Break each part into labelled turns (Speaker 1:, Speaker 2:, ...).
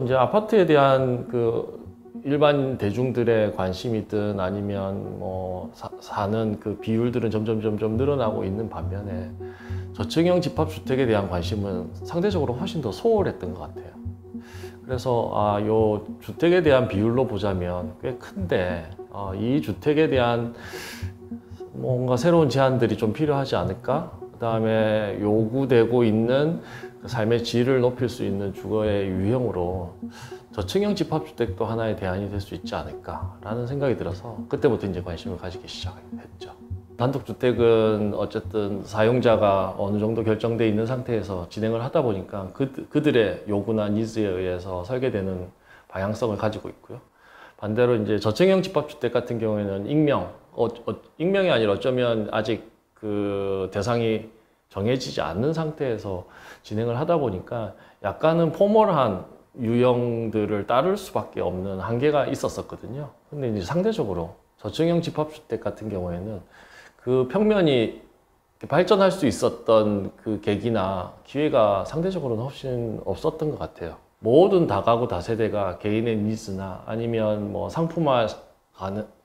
Speaker 1: 이제 아파트에 대한 그 일반 대중들의 관심이든 아니면 뭐 사는 그 비율들은 점점 늘어나고 있는 반면에 저층형 집합주택에 대한 관심은 상대적으로 훨씬 더 소홀했던 것 같아요. 그래서 요 주택에 대한 비율로 보자면 꽤 큰데 이 주택에 대한 뭔가 새로운 제안들이 좀 필요하지 않을까? 그 다음에 요구되고 있는 삶의 질을 높일 수 있는 주거의 유형으로 저층형 집합주택도 하나의 대안이 될 수 있지 않을까라는 생각이 들어서 그때부터 이제 관심을 가지기 시작했죠. 단독주택은 어쨌든 사용자가 어느 정도 결정돼 있는 상태에서 진행을 하다 보니까 그들의 요구나 니즈에 의해서 설계되는 방향성을 가지고 있고요. 반대로 이제 저층형 집합주택 같은 경우에는 익명이 아니라 어쩌면 아직 그 대상이 정해지지 않는 상태에서 진행을 하다 보니까 약간은 포멀한 유형들을 따를 수밖에 없는 한계가 있었거든요. 근데 이제 상대적으로 저층형 집합주택 같은 경우에는 그 평면이 발전할 수 있었던 그 계기나 기회가 상대적으로는 훨씬 없었던 것 같아요. 모든 다가구 다세대가 개인의 니즈나 아니면 뭐 상품화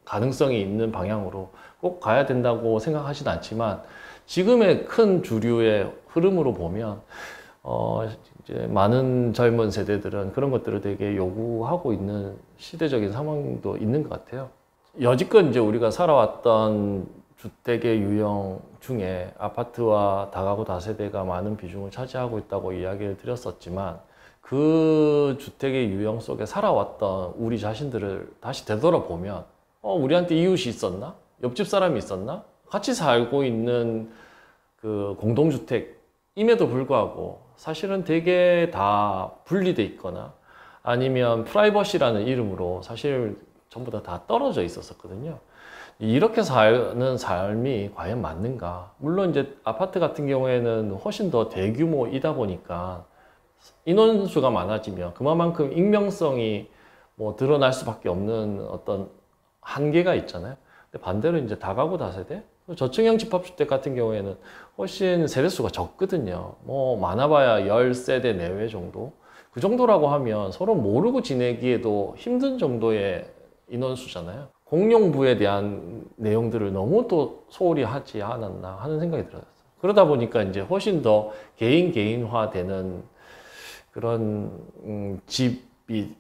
Speaker 1: 가능성이 있는 방향으로 꼭 가야 된다고 생각하진 않지만 지금의 큰 주류의 흐름으로 보면 이제 많은 젊은 세대들은 그런 것들을 되게 요구하고 있는 시대적인 상황도 있는 것 같아요. 여지껏 이제 우리가 살아왔던 주택의 유형 중에 아파트와 다가구 다세대가 많은 비중을 차지하고 있다고 이야기를 드렸었지만 그 주택의 유형 속에 살아왔던 우리 자신들을 다시 되돌아보면 우리한테 이웃이 있었나? 옆집 사람이 있었나? 같이 살고 있는 그 공동주택임에도 불구하고 사실은 되게 다 분리돼 있거나 아니면 프라이버시라는 이름으로 사실 전부 다 떨어져 있었거든요. 이렇게 사는 삶이 과연 맞는가? 물론 이제 아파트 같은 경우에는 훨씬 더 대규모이다 보니까 인원수가 많아지면 그만큼 익명성이 뭐 드러날 수밖에 없는 어떤 한계가 있잖아요. 근데 반대로 이제 다가구 다세대? 저층형 집합주택 같은 경우에는 훨씬 세대수가 적거든요. 뭐 많아봐야 10세대 내외 정도? 그 정도라고 하면 서로 모르고 지내기에도 힘든 정도의 인원수잖아요. 공용부에 대한 내용들을 너무 또 소홀히 하지 않았나 하는 생각이 들었어요. 그러다 보니까 이제 훨씬 더 개인화되는 그런 집이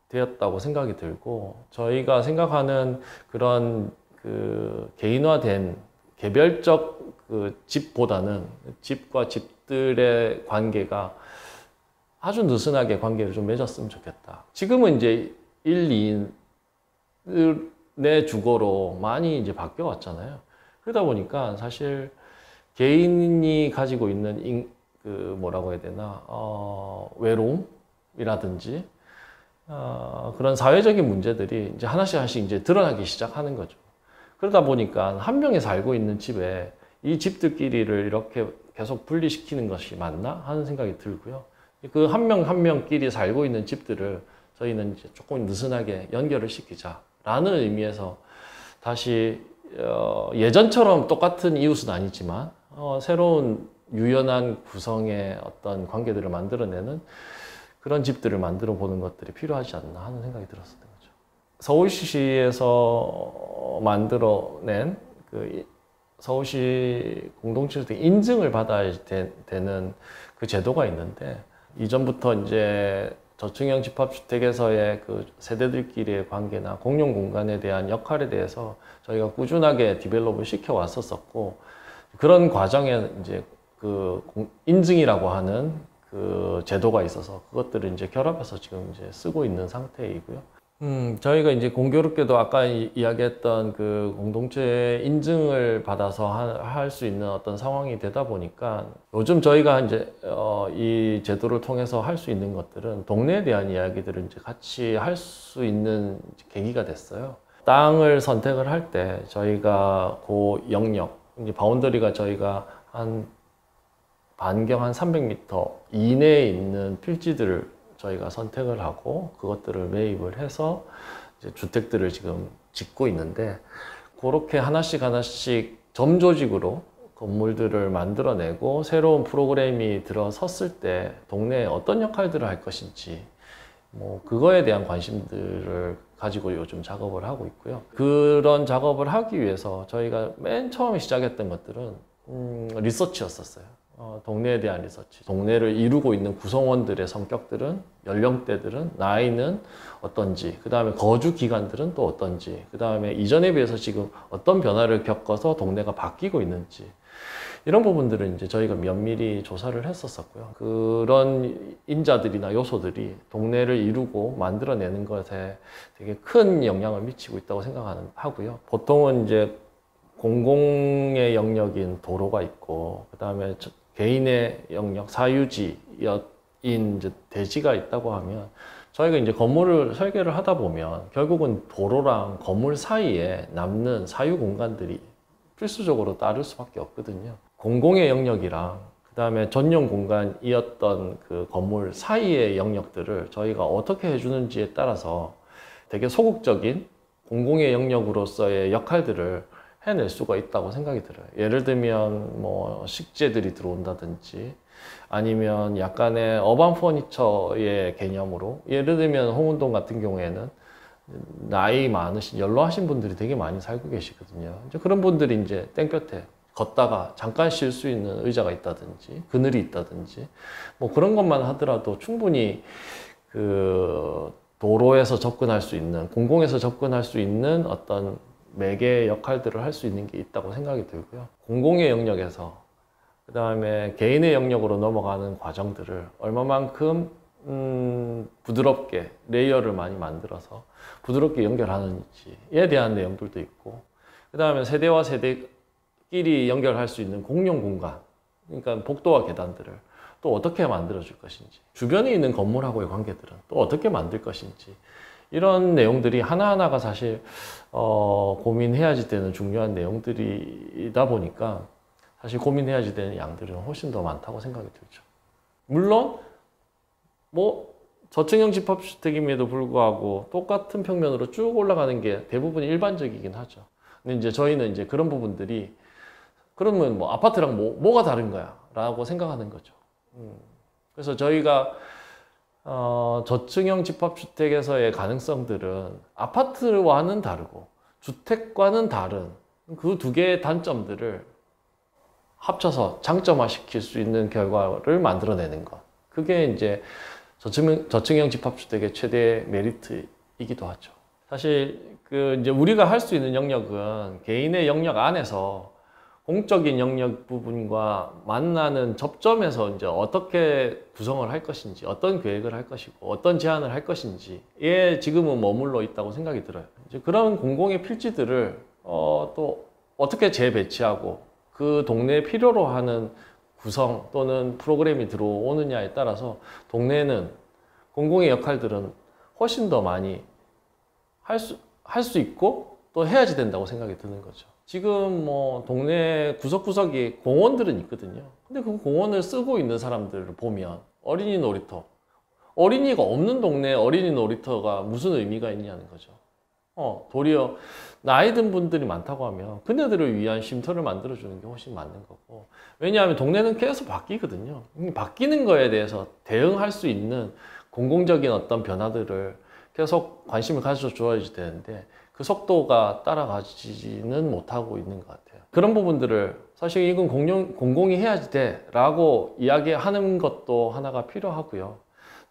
Speaker 1: 되었다고 생각이 들고 저희가 생각하는 그런 그 개인화된 개별적 그 집보다는 집과 집들의 관계가 아주 느슨하게 관계를 좀 맺었으면 좋겠다. 지금은 이제 1, 2인의 주거로 많이 이제 바뀌어 왔잖아요. 그러다 보니까 사실 개인이 가지고 있는 그 뭐라고 해야 되나 외로움이라든지 그런 사회적인 문제들이 이제 하나씩 이제 드러나기 시작하는 거죠. 그러다 보니까 한 명이 살고 있는 집에 이 집들끼리를 이렇게 계속 분리시키는 것이 맞나 하는 생각이 들고요. 그 한 명끼리 살고 있는 집들을 저희는 이제 조금 느슨하게 연결을 시키자라는 의미에서 다시 예전처럼 똑같은 이웃은 아니지만 새로운 유연한 구성의 어떤 관계들을 만들어내는 그런 집들을 만들어 보는 것들이 필요하지 않나 하는 생각이 들었었던 거죠. 서울시에서 만들어낸 그 서울시 공동주택 인증을 받아야 되는 그 제도가 있는데 이전부터 이제 저층형 집합주택에서의 그 세대들끼리의 관계나 공용 공간에 대한 역할에 대해서 저희가 꾸준하게 디벨롭을 시켜 왔었고 그런 과정에 이제 그 인증이라고 하는 그 제도가 있어서 그것들을 이제 결합해서 지금 이제 쓰고 있는 상태이고요. 저희가 이제 공교롭게도 아까 이야기했던 그 공동체 인증을 받아서 할 수 있는 어떤 상황이 되다 보니까 요즘 저희가 이제 이 제도를 통해서 할 수 있는 것들은 동네에 대한 이야기들을 이제 같이 할 수 있는 계기가 됐어요. 땅을 선택을 할 때 저희가 그 영역, 이제 바운더리가 저희가 한 반경 한 300m 이내에 있는 필지들을 저희가 선택을 하고 그것들을 매입을 해서 이제 주택들을 지금 짓고 있는데 그렇게 하나씩 점조직으로 건물들을 만들어내고 새로운 프로그램이 들어섰을 때 동네에 어떤 역할들을 할 것인지 뭐 그거에 대한 관심들을 가지고 요즘 작업을 하고 있고요. 그런 작업을 하기 위해서 저희가 맨 처음에 시작했던 것들은 리서치였었어요. 동네에 대한 리서치. 동네를 이루고 있는 구성원들의 성격들은, 연령대들은, 나이는 어떤지, 그 다음에 거주 기간들은 또 어떤지, 그 다음에 이전에 비해서 지금 어떤 변화를 겪어서 동네가 바뀌고 있는지, 이런 부분들은 이제 저희가 면밀히 조사를 했었었고요. 그런 인자들이나 요소들이 동네를 이루고 만들어내는 것에 되게 큰 영향을 미치고 있다고 생각하고요. 보통은 이제 공공의 영역인 도로가 있고, 그 다음에 개인의 영역, 사유지인 이제 대지가 있다고 하면, 저희가 이제 건물을 설계를 하다 보면 결국은 도로랑 건물 사이에 남는 사유 공간들이 필수적으로 따를 수밖에 없거든요. 공공의 영역이랑 그 다음에 전용 공간이었던 그 건물 사이의 영역들을 저희가 어떻게 해주는지에 따라서 되게 소극적인 공공의 영역으로서의 역할들을 해낼 수가 있다고 생각이 들어요. 예를 들면 뭐 식재들이 들어온다든지 아니면 약간의 어반 퍼니처의 개념으로, 예를 들면 홍은동 같은 경우에는 나이 많으신 연로하신 분들이 되게 많이 살고 계시거든요. 이제 그런 분들이 이제 땡볕에 걷다가 잠깐 쉴 수 있는 의자가 있다든지 그늘이 있다든지 뭐 그런 것만 하더라도 충분히 그 도로에서 접근할 수 있는, 공공에서 접근할 수 있는 어떤 매개의 역할들을 할 수 있는 게 있다고 생각이 들고요. 공공의 영역에서 그 다음에 개인의 영역으로 넘어가는 과정들을 얼마만큼 부드럽게 레이어를 많이 만들어서 부드럽게 연결하는지에 대한 내용들도 있고, 그 다음에 세대와 세대끼리 연결할 수 있는 공용 공간, 그러니까 복도와 계단들을 또 어떻게 만들어 줄 것인지, 주변에 있는 건물하고의 관계들은 또 어떻게 만들 것인지, 이런 내용들이 하나하나가 사실 고민해야지 되는 중요한 내용들이다 보니까 사실 고민해야지 되는 양들은 훨씬 더 많다고 생각이 들죠. 물론 뭐 저층형 집합주택임에도 불구하고 똑같은 평면으로 쭉 올라가는 게 대부분 일반적이긴 하죠. 근데 이제 저희는 이제 그런 부분들이, 그러면 뭐 아파트랑 뭐가 다른 거야 라고 생각하는 거죠. 그래서 저희가 저층형 집합주택에서의 가능성들은 아파트와는 다르고 주택과는 다른 그 두 개의 단점들을 합쳐서 장점화시킬 수 있는 결과를 만들어내는 것. 그게 이제 저층형 집합주택의 최대 메리트이기도 하죠. 사실 그 이제 우리가 할 수 있는 영역은 개인의 영역 안에서 공적인 영역 부분과 만나는 접점에서 이제 어떻게 구성을 할 것인지, 어떤 계획을 할 것이고, 어떤 제안을 할 것인지에 지금은 머물러 있다고 생각이 들어요. 이제 그런 공공의 필지들을 또 어떻게 재배치하고 그 동네에 필요로 하는 구성 또는 프로그램이 들어오느냐에 따라서 동네는 공공의 역할들은 훨씬 더 많이 할 수 있고 또 해야지 된다고 생각이 드는 거죠. 지금 뭐 동네 구석구석에 공원들은 있거든요. 근데 그 공원을 쓰고 있는 사람들을 보면 어린이 놀이터, 어린이가 없는 동네에 어린이 놀이터가 무슨 의미가 있냐는 거죠. 도리어 나이 든 분들이 많다고 하면 그네들을 위한 쉼터를 만들어주는 게 훨씬 맞는 거고, 왜냐하면 동네는 계속 바뀌거든요. 바뀌는 거에 대해서 대응할 수 있는 공공적인 어떤 변화들을 계속 관심을 가져줘야지 되는데 그 속도가 따라가지는 못하고 있는 것 같아요. 그런 부분들을 사실 이건 공공이 해야지 돼 라고 이야기하는 것도 하나가 필요하고요.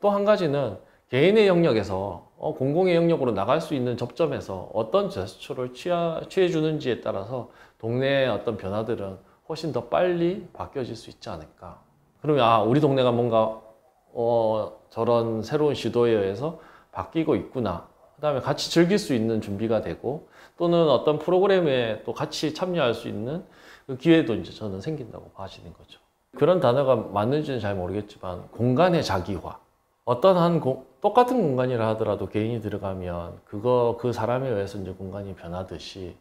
Speaker 1: 또 한 가지는 개인의 영역에서 공공의 영역으로 나갈 수 있는 접점에서 어떤 제스처를 취해주는지에 따라서 동네의 어떤 변화들은 훨씬 더 빨리 바뀌어질 수 있지 않을까. 그러면 우리 동네가 뭔가 저런 새로운 시도에 의해서 바뀌고 있구나. 그 다음에 같이 즐길 수 있는 준비가 되고, 또는 어떤 프로그램에 또 같이 참여할 수 있는 그 기회도 이제 저는 생긴다고 봐지는 거죠. 그런 단어가 맞는지는 잘 모르겠지만 공간의 자기화. 어떤 똑같은 공간이라 하더라도 개인이 들어가면 그 사람에 의해서 이제 공간이 변하듯이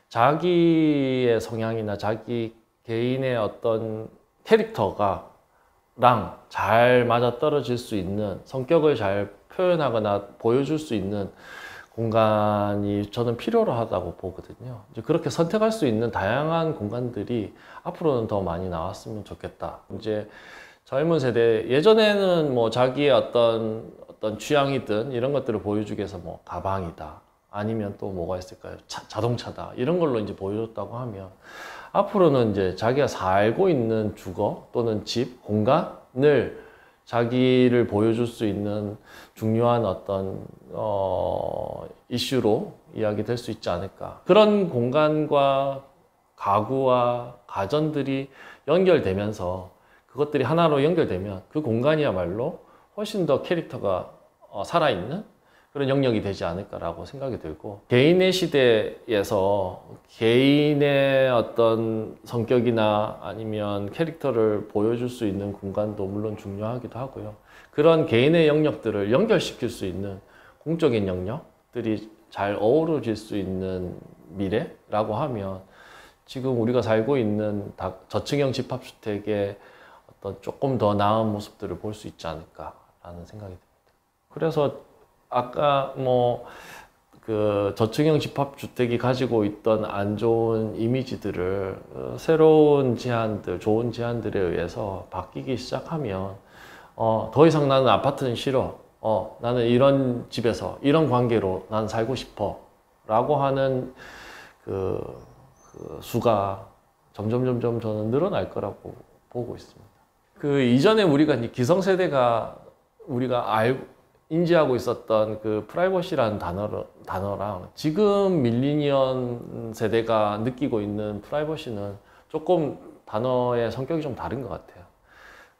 Speaker 1: 자기의 성향이나 자기 개인의 어떤 캐릭터가 잘 맞아떨어질 수 있는, 성격을 잘 표현하거나 보여줄 수 있는 공간이 저는 필요로 하다고 보거든요. 이제 그렇게 선택할 수 있는 다양한 공간들이 앞으로는 더 많이 나왔으면 좋겠다. 이제 젊은 세대, 예전에는 뭐 자기의 어떤 취향이든 이런 것들을 보여주기 위해서 뭐 가방이다, 아니면 또 뭐가 있을까요? 자동차다, 이런 걸로 이제 보여줬다고 하면, 앞으로는 이제 자기가 살고 있는 주거 또는 집, 공간을 자기를 보여줄 수 있는 중요한 어떤 이슈로 이야기될 수 있지 않을까. 그런 공간과 가구와 가전들이 연결되면서, 그것들이 하나로 연결되면 그 공간이야말로 훨씬 더 캐릭터가 살아있는 그런 영역이 되지 않을까라고 생각이 들고, 개인의 시대에서 개인의 어떤 성격이나 아니면 캐릭터를 보여줄 수 있는 공간도 물론 중요하기도 하고요. 그런 개인의 영역들을 연결시킬 수 있는 공적인 영역들이 잘 어우러질 수 있는 미래라고 하면, 지금 우리가 살고 있는 저층형 집합주택의 어떤 조금 더 나은 모습들을 볼 수 있지 않을까라는 생각이 듭니다. 그래서 아까 뭐 그 저층형 집합주택이 가지고 있던 안 좋은 이미지들을 새로운 제안들, 좋은 제안들에 의해서 바뀌기 시작하면, 더 이상 나는 아파트는 싫어, 나는 이런 집에서 이런 관계로 난 살고 싶어 라고 하는 그 수가 점점 저는 늘어날 거라고 보고 있습니다. 그 이전에 우리가 기성세대가 우리가 인지하고 있었던 그 프라이버시라는 단어랑 지금 밀리니언 세대가 느끼고 있는 프라이버시는 조금 단어의 성격이 좀 다른 것 같아요.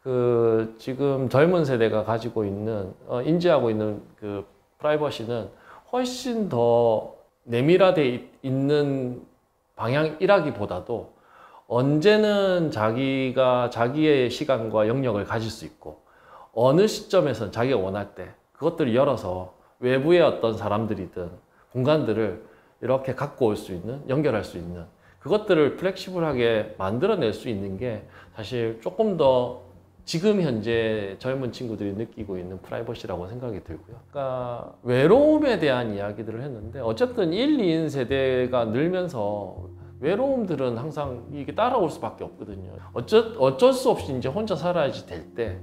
Speaker 1: 그 지금 젊은 세대가 가지고 있는 인지하고 있는 그 프라이버시는 훨씬 더 내밀화되어 있는 방향이라기보다도, 언제는 자기가 자기의 시간과 영역을 가질 수 있고, 어느 시점에서는 자기가 원할 때 그것들을 열어서 외부의 어떤 사람들이든 공간들을 이렇게 갖고 올 수 있는, 연결할 수 있는, 그것들을 플렉시블하게 만들어낼 수 있는 게 사실 조금 더 지금 현재 젊은 친구들이 느끼고 있는 프라이버시라고 생각이 들고요. 그러니까 외로움에 대한 이야기들을 했는데, 어쨌든 1, 2인 세대가 늘면서 외로움들은 항상 이게 따라올 수밖에 없거든요. 어쩔 수 없이 이제 혼자 살아야지 될 때,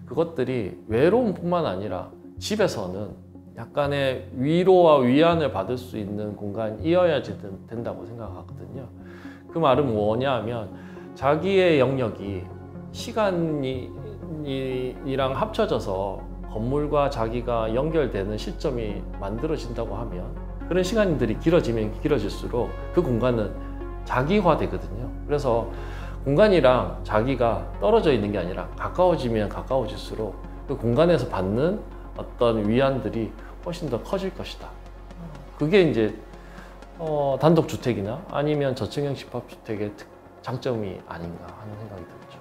Speaker 1: 그것들이 외로움뿐만 아니라 집에서는 약간의 위로와 위안을 받을 수 있는 공간이어야지 된다고 생각하거든요. 그 말은 뭐냐 하면, 자기의 영역이 시간이랑 합쳐져서 건물과 자기가 연결되는 시점이 만들어진다고 하면, 그런 시간들이 길어지면 길어질수록 그 공간은 자기화되거든요. 그래서 공간이랑 자기가 떨어져 있는 게 아니라 가까워지면 가까워질수록 그 공간에서 받는 어떤 위안들이 훨씬 더 커질 것이다. 그게 이제 단독주택이나 아니면 저층형 집합주택의 장점이 아닌가 하는 생각이 듭니다.